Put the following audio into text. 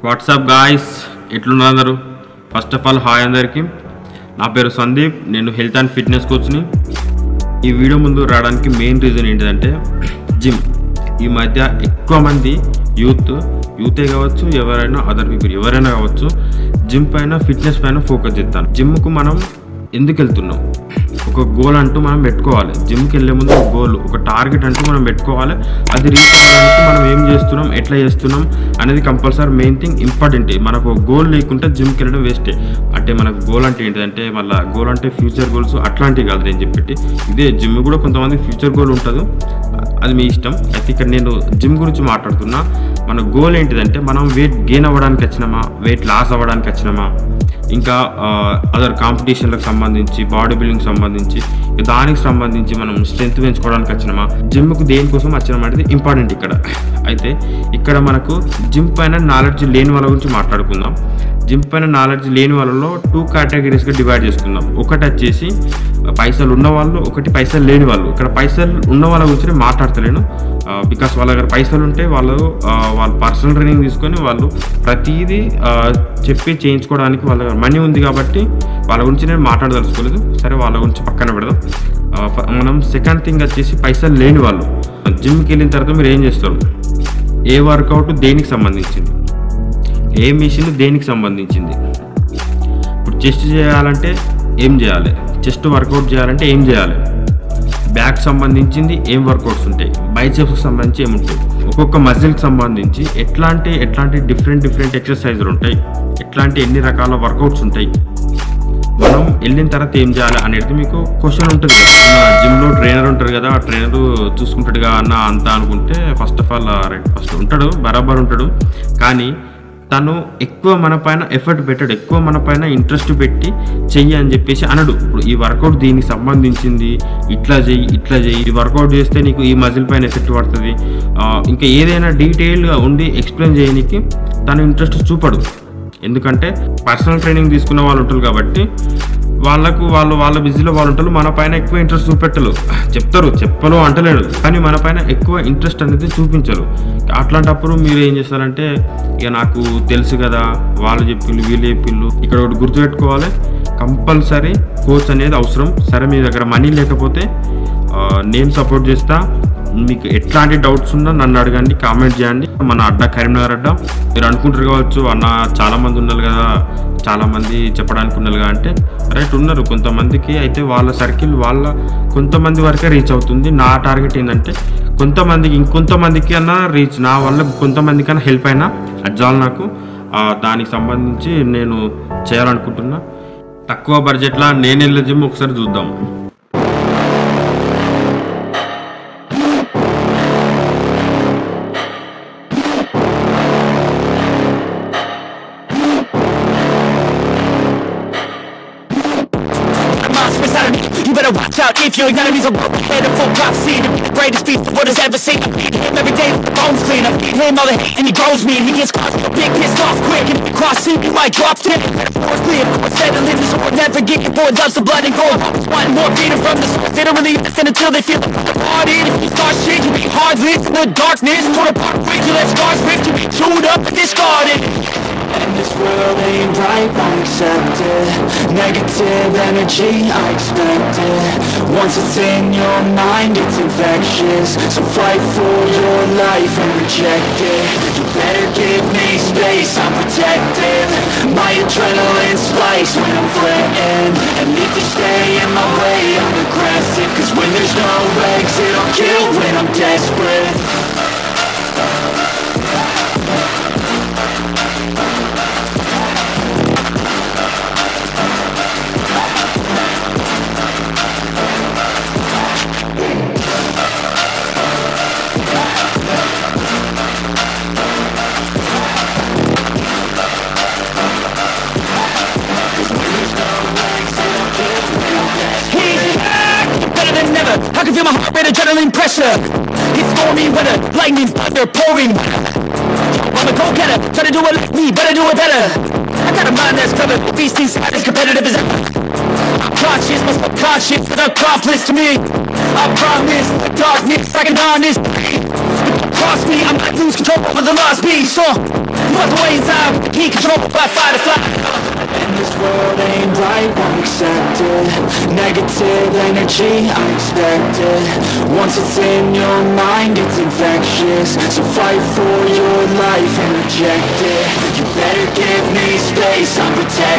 WhatsApp guys, ఎట్లున్నారు? First of all hi అందరికీ. నా పేరు సందీప్, నేను హెల్త్ అండ్ ఫిట్నెస్ కోచ్ని. ఈ వీడియో ముందు రావడానికి మెయిన్ రీజన్ ఏంటిదంటే జిమ్. ఈ మధ్య ఎక్కువ మంది యూతే కావచ్చు, ఎవరైనా అదర్ పీపుల్ ఎవరైనా కావచ్చు, జిమ్ పైన ఫిట్నెస్ పైన ఫోకస్ చేస్తాను. జిమ్కు మనం ఎందుకు వెళ్తున్నాం? ఒక గోల్ అంటూ మనం పెట్టుకోవాలి. జిమ్కి వెళ్ళే ముందు ఒక గోల్, ఒక టార్గెట్ అంటూ మనం పెట్టుకోవాలి. అది రీచ్ అవ్వడానికి మనం ఏం చేస్తున్నాం, ఎట్లా చేస్తున్నాం అనేది కంపల్సరీ మెయిన్ థింగ్, ఇంపార్టెంట్. మనకు గోల్ లేకుంటే జిమ్కి వెళ్ళడం వేస్టే. అంటే మనకు గోల్ అంటే ఏంటిదంటే, మళ్ళీ గోల్ అంటే ఫ్యూచర్ గోల్స్ అట్లాంటివి కాదు నేను చెప్పేటి. ఇదే జిమ్ కూడా కొంతమంది ఫ్యూచర్ గోల్ ఉంటుంది, అది మీ ఇష్టం. అయితే ఇక్కడ నేను జిమ్ గురించి మాట్లాడుతున్నా. మన గోల్ ఏంటిదంటే, మనం వెయిట్ గెయిన్ అవ్వడానికి వచ్చినామా, వెయిట్ లాస్ అవ్వడానికి వచ్చినామా, ఇంకా అదర్ కాంపిటీషన్లకు సంబంధించి, బాడీ బిల్డింగ్ సంబంధించి, దానికి సంబంధించి మనం స్ట్రెంత్ పెంచుకోవడానికి వచ్చినామా, జిమ్కు దేనికోసం వచ్చినామా అనేది ఇంపార్టెంట్ ఇక్కడ. అయితే ఇక్కడ మనకు జిమ్ పైన నాలెడ్జ్ లేని వాళ్ళ గురించి మాట్లాడుకుందాం. జిమ్ పైన నాలెడ్జ్ లేని వాళ్ళలో 2 కేటగిరీస్గా డివైడ్ చేసుకుందాం. ఒకటి వచ్చేసి పైసలు ఉన్నవాళ్ళు, ఒకటి పైసలు లేని వాళ్ళు. ఇక్కడ పైసలు ఉన్న వాళ్ళ గురించి మాట్లాడతలేను, బికాస్ వాళ్ళ దగ్గర పైసలు ఉంటే వాళ్ళు పర్సనల్ ట్రైనింగ్ తీసుకొని వాళ్ళు ప్రతిదీ చెప్పి చేయించుకోవడానికి వాళ్ళ దగ్గర మనీ ఉంది కాబట్టి వాళ్ళ గురించి నేను మాట్లాడదలుచుకోలేదు. సరే, వాళ్ళ గురించి పక్కన పెడదాం. మనం సెకండ్ థింగ్ వచ్చేసి పైసలు లేని వాళ్ళు. జిమ్కి వెళ్ళిన తర్వాత మీరు ఏం చేస్తారు? ఏ వర్కౌట్ దేనికి సంబంధించింది, ఏ మిషన్ దేనికి సంబంధించింది. ఇప్పుడు చెస్ట్ చేయాలంటే ఏం చేయాలి, చెస్ట్ వర్కౌట్ చేయాలంటే ఏం చేయాలి, బ్యాక్ సంబంధించింది ఏం వర్కౌట్స్ ఉంటాయి, బైచెప్స్కి సంబంధించి ఏముంటాయి, ఒక్కొక్క మజిల్కి సంబంధించి ఎట్లాంటి డిఫరెంట్ ఎక్సర్సైజులు ఉంటాయి, ఎన్ని రకాల వర్కౌట్స్ ఉంటాయి. మనం వెళ్ళిన తర్వాత ఏం చేయాలి అనేది మీకు క్వశ్చన్ ఉంటుంది కదా. జిమ్లో ట్రైనర్ ఉంటారు కదా, ఆ ట్రైనర్ చూసుకుంటాడుగా అన్న అంతా అనుకుంటే, ఫస్ట్ ఆఫ్ ఆల్ ఫస్ట్ ఉంటాడు, బరాబర్ ఉంటాడు. కానీ తను ఎక్కువ మన పైన ఎఫర్ట్ పెట్టాడు, ఎక్కువ మన పైన ఇంట్రెస్ట్ పెట్టి చెయ్యి అని చెప్పేసి అనడు. ఇప్పుడు ఈ వర్కౌట్ దీనికి సంబంధించింది, ఇట్లా చెయ్యి, ఈ వర్కౌట్ చేస్తే నీకు ఈ మజిల్ పైన ఎఫెక్ట్ పడుతుంది, ఇంకా ఏదైనా డీటెయిల్గా ఉండి ఎక్స్ప్లెయిన్ చేయడానికి తను ఇంట్రెస్ట్ చూపడు. ఎందుకంటే పర్సనల్ ట్రైనింగ్ తీసుకున్న వాళ్ళు ఉంటారు కాబట్టి వాళ్ళ బిజీలో వాళ్ళు ఉంటారు. మన పైన ఎక్కువ ఇంట్రెస్ట్ చూపెట్టరు, చెప్పలు అంటలేడు, కానీ మన పైన ఎక్కువ ఇంట్రెస్ట్ అనేది చూపించరు. అట్లాంటప్పుడు మీరు ఏం చేస్తారంటే, ఇక నాకు తెలుసు కదా, వాళ్ళు చెప్పిండు వీళ్ళు చెప్పిండు. ఇక్కడ ఒకటి గుర్తుపెట్టుకోవాలి, కంపల్సరీ కోచ్ అనేది అవసరం. సరే, మీ దగ్గర మనీ లేకపోతే నేను సపోర్ట్ చేస్తా. మీకు ఎట్లాంటి డౌట్స్ ఉన్నా నన్ను అడగండి, కామెంట్ చేయండి. మన అడ్డా కరీంనగర్ అడ్డా. మీరు అనుకుంటారు కావచ్చు, అన్న చాలామంది ఉన్నారు కదా, చాలామంది చెప్పడానికి ఉన్నారు కదా అంటే, రైట్ ఉన్నారు కొంతమందికి. అయితే వాళ్ళ సర్కిల్ కొంతమంది వరకే రీచ్ అవుతుంది. నా టార్గెట్ ఏంటంటే ఇంకొంతమందికి అన్నా రీచ్, నా వల్ల కొంతమందికన్నా హెల్ప్ అయినా అజ్జాలి నాకు. దానికి సంబంధించి నేను చేయాలనుకుంటున్నా. తక్కువ బడ్జెట్లో నేను వెళ్ళే జిమ్ ఒకసారి చూద్దాం. You better watch out if your enemy's a head of full prophecy. The greatest beast the world has ever seen. I beat him every day with the bones clean. I beat him all the hate and he grows me. And he gets caught a big pissed off quick. And if you cross him, you might drop dead. Metaphors clear, of course, settle in the sword. Never get bored, loves the blood and gold. One more beating from the source. They don't really listen until they feel the heart in. If you start shit, you be heartless in the darkness. Torn apart, break till that scars ripped. You be chewed up and discarded. And this world ain't right, I accept it. Negative energy, I expect it. Once it's in your mind, it's infectious. So fight for your life and reject it. You better give me space, I'm protective. My adrenaline spikes when I'm threatened. And if you stay in my way, I'm aggressive. Cause when there's no exit, I'll kill when I'm desperate. I can feel my heart rate, adrenaline pressure. It's stormy weather, lightning, thunder, pouring. I'm a go-getter, try to do it like me, better do it better. I got a mind that's covered, beast inside, as competitive as ever. I'm cautious, my subconscious, with accomplice to me. I promise, the darkness, like an honest. Cross me, I might lose control over the lost beast. So fuck the way inside. He controlled by fight or flight. And this world ain't right, won't accept it. Negative energy, I expect it. Once it's in your mind, it's infectious. So fight for your life and reject it. You better give me space, I'm protected.